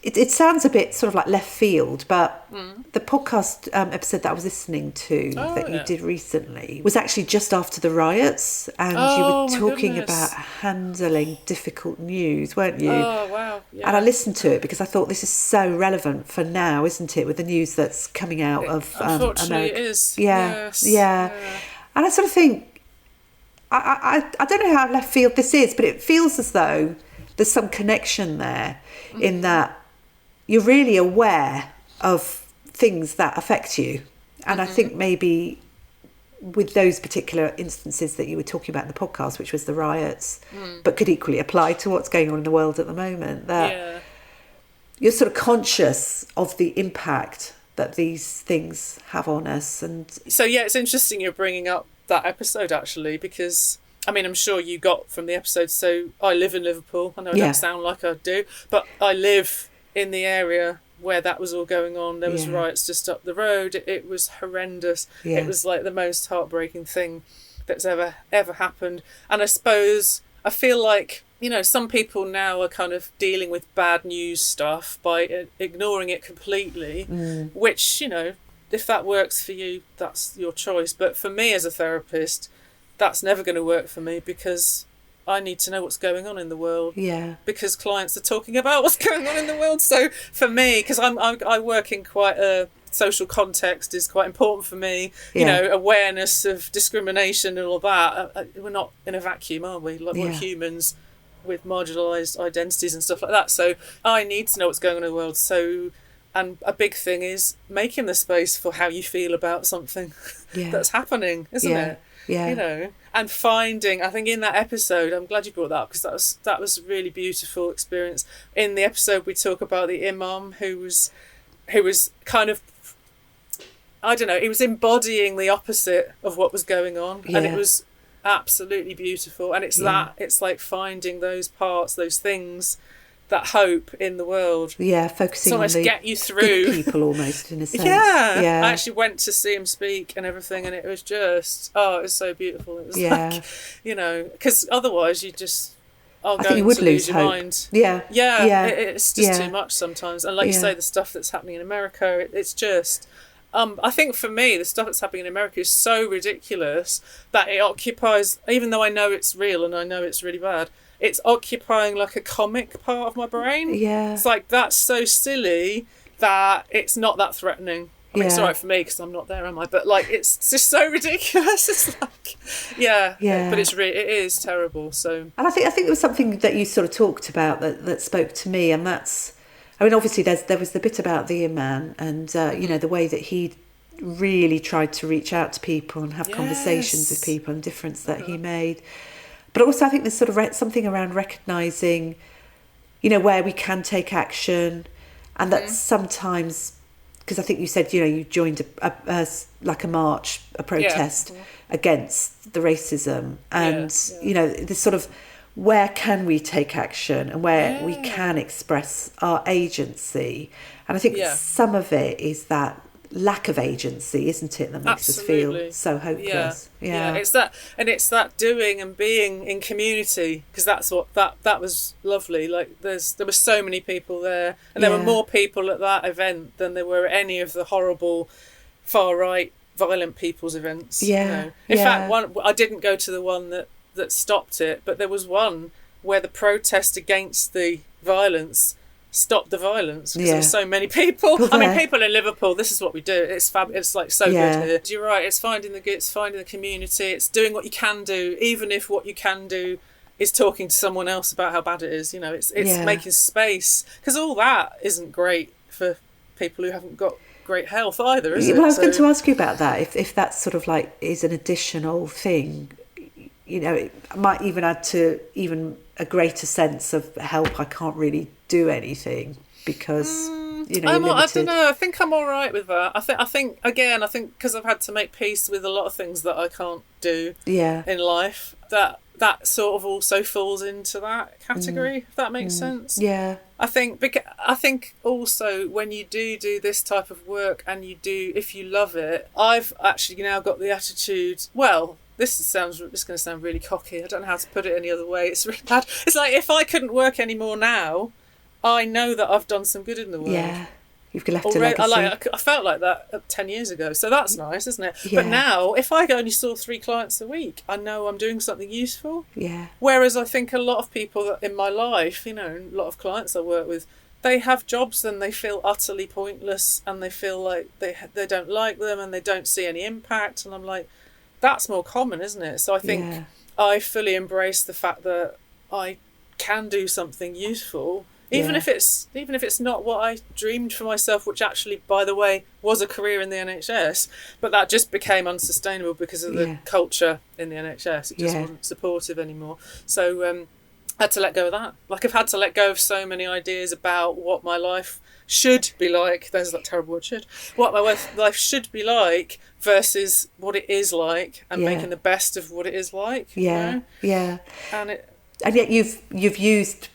it sounds a bit sort of like left field, but the podcast episode that I was listening to you did recently was actually just after the riots, and you were talking about handling difficult news, weren't you? Oh, wow. Yeah. And I listened to it because I thought this is so relevant for now, isn't it, with the news that's coming out of unfortunately America. It is. Yeah. And I sort of think, I don't know how left field this is, but it feels as though there's some connection there in that you're really aware of things that affect you. And I think maybe with those particular instances that you were talking about in the podcast, which was the riots, but could equally apply to what's going on in the world at the moment, that you're sort of conscious of the impact that these things have on us. And so, it's interesting you're bringing up that episode, actually, because I mean, I'm sure you got from the episode, so I live in Liverpool. I know I don't sound like I do, but I live in the area where that was all going on. There was riots just up the road. It was horrendous. It was like the most heartbreaking thing that's ever happened. And I feel like, some people now are kind of dealing with bad news stuff by ignoring it completely, which, if that works for you, that's your choice. But for me as a therapist, that's never going to work for me, because I need to know what's going on in the world. Because clients are talking about what's going on in the world. So for me, because I work in quite a social context, is quite important for me. Awareness of discrimination and all that. We're not in a vacuum, are we? Like we're humans with marginalised identities and stuff like that. So I need to know what's going on in the world. So. And a big thing is making the space for how you feel about something that's happening, isn't it? And finding, I think in that episode, I'm glad you brought that up, because that was a really beautiful experience. In the episode, we talk about the imam who was kind of I don't know, he was embodying the opposite of what was going on. And it was absolutely beautiful. And it's it's like finding those parts, those things, that hope in the world. Yeah, focusing on the get you through good people almost, in a sense. Yeah. I actually went to see him speak and everything, and it was just, it was so beautiful. It was like, you know, because otherwise you just I think you would lose your hope. Mind. It's just too much sometimes. And like you say, the stuff that's happening in America, it's just... I think for me, the stuff that's happening in America is so ridiculous that it occupies, even though I know it's real and I know it's really bad, it's occupying like a comic part of my brain. Yeah. It's like, that's so silly that it's not that threatening. I mean, it's all right for me because I'm not there, am I? But like, it's just so ridiculous. It's like, but it is terrible. So, and I think it was something that you sort of talked about that spoke to me, and that's, I mean, obviously there was the bit about the man and you know, the way that he really tried to reach out to people and have conversations with people and the difference that he made. But also I think there's sort of something around recognising, you know, where we can take action, and that sometimes, because I think you said, you know, you joined a march, a protest against the racism, and you know, this sort of, where can we take action and where we can express our agency. And I think some of it is that lack of agency, isn't it, that makes us feel so hopeless. It's that doing and being in community, because that's what that was lovely. Like there were so many people there, and there were more people at that event than there were at any of the horrible far right violent people's events. In fact, I didn't go to the one that stopped it, but there was one where the protest against the violence stopped the violence because there were so many people. I mean, people in Liverpool, this is what we do. It's it's like so good here. You're right, it's finding the community, it's doing what you can do, even if what you can do is talking to someone else about how bad it is. You know, it's making space, because all that isn't great for people who haven't got great health either, is it? Well, I was going to ask you about that, if that's sort of like is an additional thing. You know, it might even add to even a greater sense of help. I can't really do anything because, you know, I don't know. I think I'm all right with that. I think because I've had to make peace with a lot of things that I can't do in life, that sort of also falls into that category, if that makes sense. Yeah. I think also when you do this type of work, and if you love it, I've actually now got the attitude, well, this is going to sound really cocky. I don't know how to put it any other way. It's really bad. It's like, if I couldn't work anymore now, I know that I've done some good in the world. Yeah, you've left a legacy. I felt like that 10 years ago, so that's nice, isn't it? Yeah. But now, if I only saw 3 clients a week, I know I'm doing something useful. Yeah. Whereas I think a lot of people in my life, you know, a lot of clients I work with, they have jobs and they feel utterly pointless, and they feel like they don't like them and they don't see any impact, and I'm like, that's more common, isn't it? So I think I fully embrace the fact that I can do something useful, even if it's not what I dreamed for myself, which actually, by the way, was a career in the NHS, but that just became unsustainable because of the culture in the NHS. It just wasn't supportive anymore. So I had to let go of that. Like, I've had to let go of so many ideas about what my life should be like. There's that terrible word, should. What my life should be like versus what it is like, and making the best of what it is like. You know? And yet you've used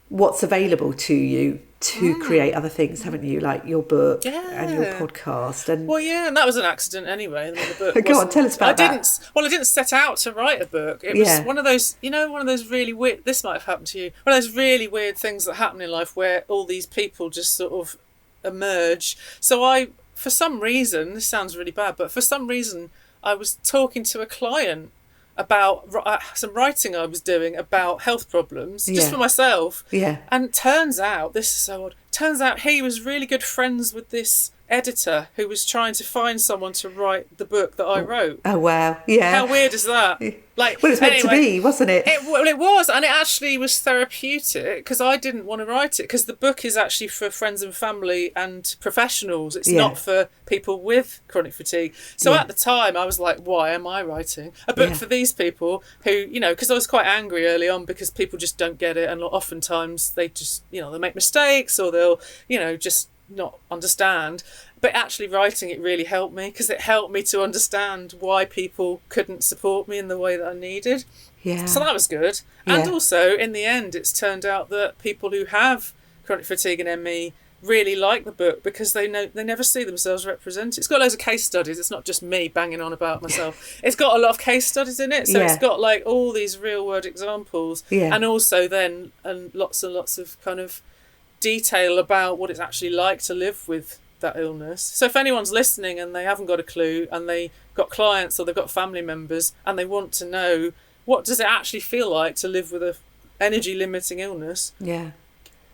what's available to you to create other things, haven't you? Like your book and your podcast. And and that was an accident anyway. The book Go on, tell us about that. I didn't set out to write a book. It was one of those, one of those really weird, this might have happened to you, one of those really weird things that happen in life where all these people just sort of emerge. So for some reason, this sounds really bad, but for some reason, I was talking to a client about some writing I was doing about health problems, just for myself. Yeah. And turns out, this is so odd, he was really good friends with this editor who was trying to find someone to write the book that I wrote. Oh, wow. Yeah. How weird is that? Like, well, it was meant to be, wasn't it? It was, and it actually was therapeutic, because I didn't want to write it, because the book is actually for friends and family and professionals. It's not for people with chronic fatigue. So at the time, I was like, why am I writing a book for these people who, because I was quite angry early on because people just don't get it, and oftentimes they just, they make mistakes, or they'll, just not understand. But actually writing it really helped me, because it helped me to understand why people couldn't support me in the way that I needed. Yeah. So that was good. And also, in the end, it's turned out that people who have chronic fatigue and ME really like the book, because they never see themselves represented. It's got loads of case studies. It's not just me banging on about myself. It's got a lot of case studies in it. So it's got like all these real world examples, and also then and lots of kind of detail about what it's actually like to live with that illness. So if anyone's listening and they haven't got a clue, and they got clients or they've got family members and they want to know what does it actually feel like to live with a energy limiting illness,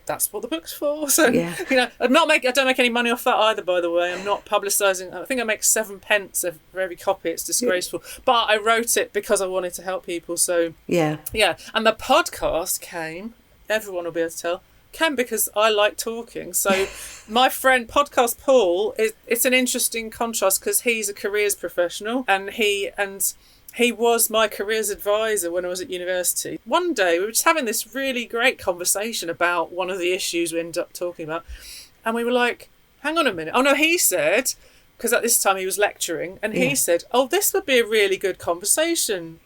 that's what the book's for. So I don't make any money off that either, by the way. I'm not publicising. I think I make 7 pence for every copy. It's disgraceful. But I wrote it because I wanted to help people. So and the podcast came, everyone will be able to tell, came because I like talking. So my friend podcast Paul, it's an interesting contrast, because he's a careers professional, and he was my careers advisor when I was at university. One day we were just having this really great conversation about one of the issues we ended up talking about, and we were like, hang on a minute. Oh no, he said, because at this time he was lecturing, and he said, oh, this would be a really good conversation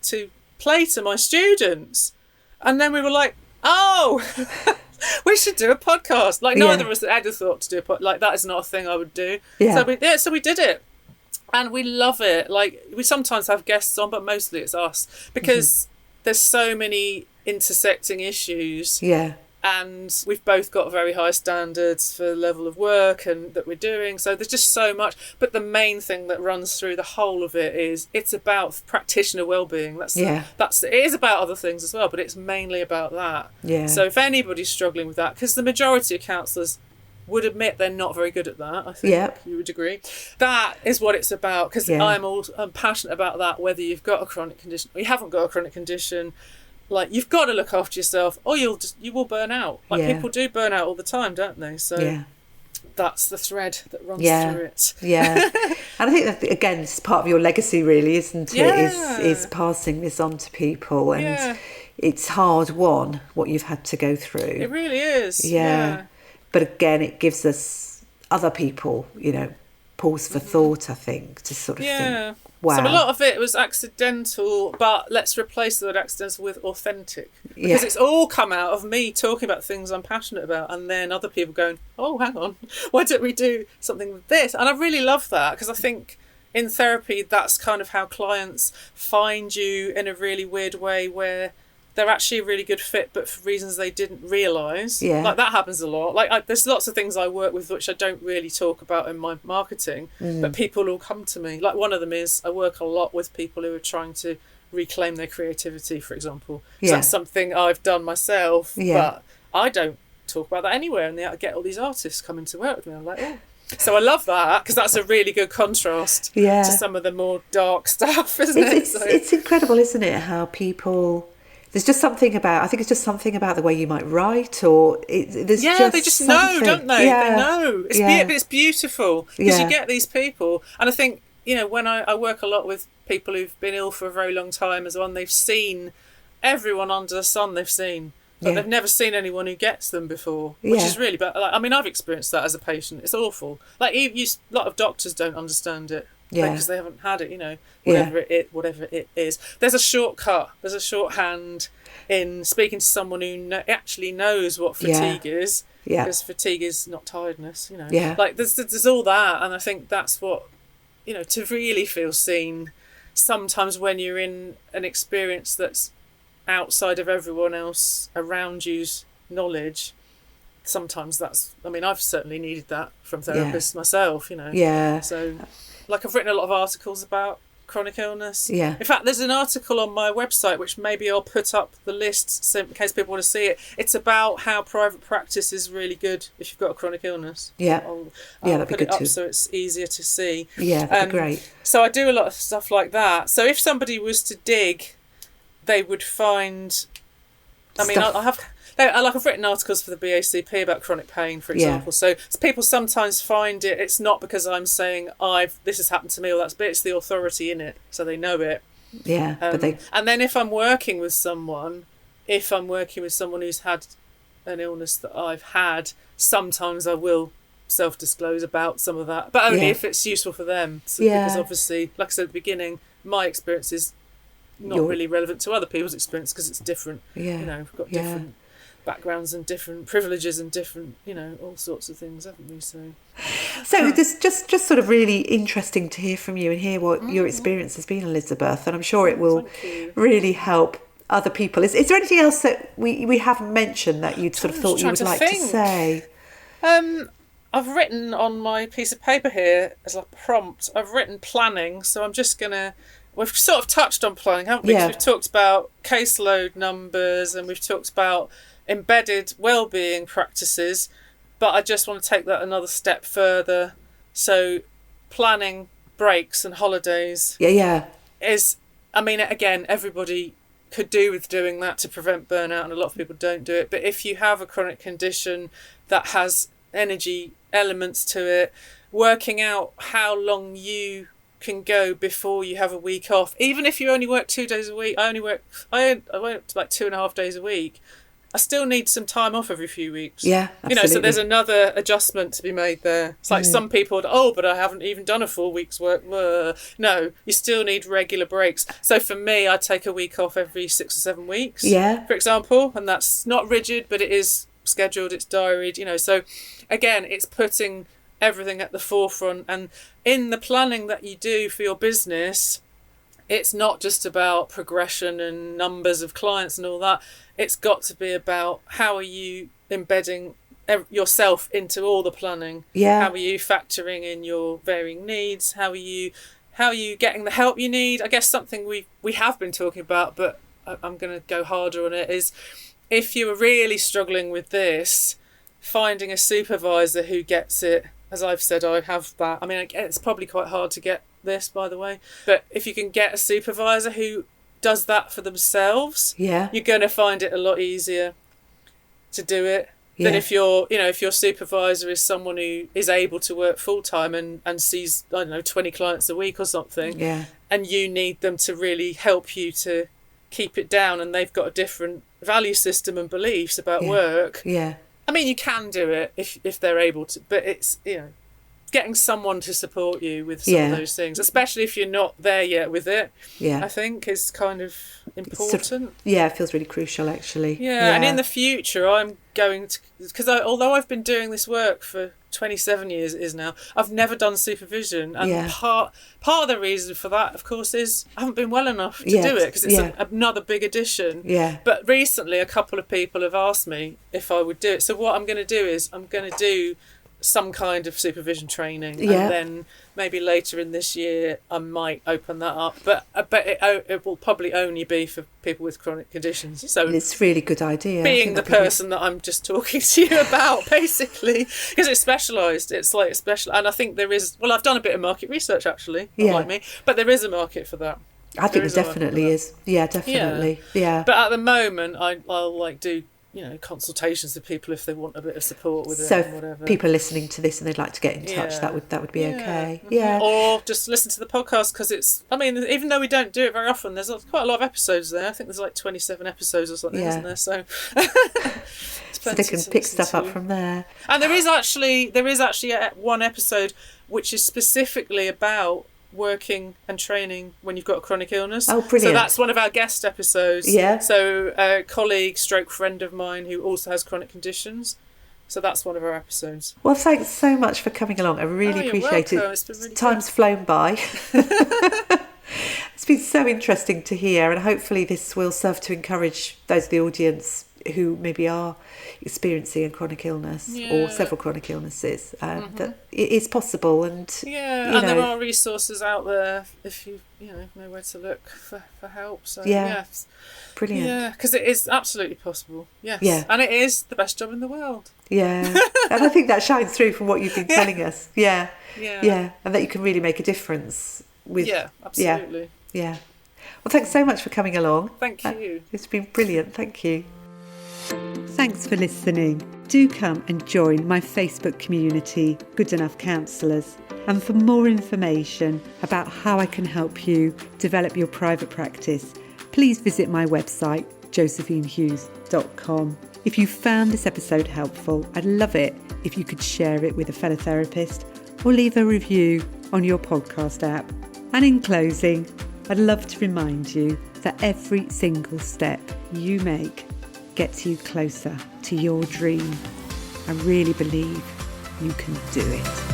to play to my students. And then we were like, oh we should do a podcast. Like neither of us had ever thought to do a podcast. Like that is not a thing I would do. So we did it, and we love it. Like we sometimes have guests on, but mostly it's us, because there's so many intersecting issues. And we've both got very high standards for the level of work and that we're doing. So there's just so much. But the main thing that runs through the whole of it is it's about practitioner well-being. It is about other things as well, but it's mainly about that. So if anybody's struggling with that, because the majority of counsellors would admit they're not very good at that, I think you would agree. That is what it's about, because I'm passionate about that, whether you've got a chronic condition or you haven't got a chronic condition. Like, you've got to look after yourself, or you will burn out. Like, people do burn out all the time, don't they? So that's the thread that runs through it. And I think that, again, it's part of your legacy, really, isn't it? Is passing this on to people. And it's hard won, what you've had to go through. It really is. But again, it gives us other people, pause for thought, I think, to sort of think, wow. So a lot of it was accidental, but let's replace the word accidental with authentic. Because it's all come out of me talking about things I'm passionate about, and then other people going, oh, hang on, why don't we do something with this? And I really love that, because I think in therapy, that's kind of how clients find you in a really weird way, where they're actually a really good fit, but for reasons they didn't realise. Like, that happens a lot. Like, there's lots of things I work with which I don't really talk about in my marketing, but people will come to me. Like, one of them is I work a lot with people who are trying to reclaim their creativity, for example. So that's something I've done myself, but I don't talk about that anywhere. And I get all these artists coming to work with me. I'm like, oh. So I love that, because that's a really good contrast to some of the more dark stuff, isn't it? It's incredible, isn't it, how people... There's just something about, I think it's just something about the way you might write, or they just know, don't they? They know. It's beautiful, because you get these people. And I think, when I work a lot with people who've been ill for a very long time as well, and they've seen everyone under the sun they've seen, but they've never seen anyone who gets them before, which is really bad. Like, I mean, I've experienced that as a patient. It's awful. Like, a lot of doctors don't understand it. Because they haven't had it, whatever it is. There's a shortcut. There's a shorthand in speaking to someone who actually knows what fatigue is. Because fatigue is not tiredness, Like, there's all that, and I think that's what, to really feel seen. Sometimes when you're in an experience that's outside of everyone else around you's knowledge, sometimes that's... I mean, I've certainly needed that from therapists myself, So... Like, I've written a lot of articles about chronic illness. In fact, there's an article on my website, which maybe I'll put up the list so in case people want to see it. It's about how private practice is really good if you've got a chronic illness. I'll that'd be put good it up too. so it's easier to see. That'd be great. So I do a lot of stuff like that. So if somebody was to dig, they would find... I mean, I've written articles for the BACP about chronic pain, for example. So people sometimes find it's not because I'm saying this has happened to me, or but it's the authority in it, so they know it. And then if I'm working with someone who's had an illness that I've had, sometimes I will self-disclose about some of that, but only if it's useful for them. So, because obviously, like I said at the beginning, my experience is not really relevant to other people's experience because it's different. You know, we've got different backgrounds and different privileges and different, you know, all sorts of things, haven't we? So it's just sort of really interesting to hear from you and hear what your experience has been, Elizabeth, and I'm sure it will really help other people. Is there anything else that we haven't mentioned that you'd sort of thought you would like to say? I've written on my piece of paper here as a prompt, I've written planning, so I'm just gonna, we've sort of touched on planning, haven't we? 'Cause we've talked about caseload numbers and we've talked about embedded wellbeing practices, but I just want to take that another step further. So planning breaks and holidays is, I mean, again, everybody could do with doing that to prevent burnout, and a lot of people don't do it. But if you have a chronic condition that has energy elements to it, working out how long you can go before you have a week off, even if you only work 2 days a week. I work like 2.5 days a week. I still need some time off every few weeks. Yeah, absolutely. You know, so there's another adjustment to be made there. It's like some people, but I haven't even done a full week's work. No, you still need regular breaks. So for me, I take a week off every 6 or 7 weeks, for example, and that's not rigid, but it is scheduled, it's diaried, you know. So again, it's putting everything at the forefront. And in the planning that you do for your business, it's not just about progression and numbers of clients and all that. It's got to be about how are you embedding yourself into all the planning? How are you factoring in your varying needs? How are you getting the help you need? I guess something we have been talking about, but I'm going to go harder on it, is if you are really struggling with this, finding a supervisor who gets it. As I've said, I have that. I mean, it's probably quite hard to get this, by the way, but if you can get a supervisor who does that for themselves, you're going to find it a lot easier to do it than if your supervisor is someone who is able to work full time and sees, I don't know, 20 clients a week or something, and you need them to really help you to keep it down, and they've got a different value system and beliefs about work. I mean, you can do it if they're able to, but it's, you know, getting someone to support you with some of those things, especially if you're not there yet with it, I think is kind of important. It feels really crucial, actually. And in the future, I'm going to, because although I've been doing this work for 27 years it is now, I've never done supervision, and part of the reason for that, of course, is I haven't been well enough to do it, because it's another big addition. But recently a couple of people have asked me if I would do it, so what I'm going to do is I'm going to do some kind of supervision training, and then maybe later in this year I might open that up, but it will probably only be for people with chronic conditions. So it's a really good idea, being the person that I'm just talking to you about, basically, because it's specialised. It's like special, and I think there is, well, I've done a bit of market research, actually, not like me, but there is a market for that. I think there definitely is. Definitely. But at the moment I'll like do, you know, consultations with people if they want a bit of support with it and whatever. So people are listening to this and they'd like to get in touch, that would be okay. Or just listen to the podcast, because it's, I mean, even though we don't do it very often, there's quite a lot of episodes there. I think there's like 27 episodes or something, isn't there? So so they can pick stuff up from there. And there is actually one episode which is specifically about working and training when you've got a chronic illness. Oh, brilliant. So that's one of our guest episodes. So a colleague stroke friend of mine who also has chronic conditions. So that's one of our episodes. Well, thanks so much for coming along. I really appreciate it. It's been really Time's flown by. It's been so interesting to hear, and hopefully this will serve to encourage those of the audience who maybe are experiencing a chronic illness or several chronic illnesses, that it is possible, and there are resources out there if you know where to look for help. So brilliant. Because it is absolutely possible. And it is the best job in the world. And I think that shines through from what you've been telling us. And that you can really make a difference with. Absolutely. Well, thanks so much for coming along. Thank you. It's been brilliant. Thank you. Thanks for listening. Do come and join my Facebook community, Good Enough Counsellors. And for more information about how I can help you develop your private practice, please visit my website, josephinehughes.com. If you found this episode helpful, I'd love it if you could share it with a fellow therapist or leave a review on your podcast app. And in closing, I'd love to remind you that every single step you make gets you closer to your dream. I really believe you can do it.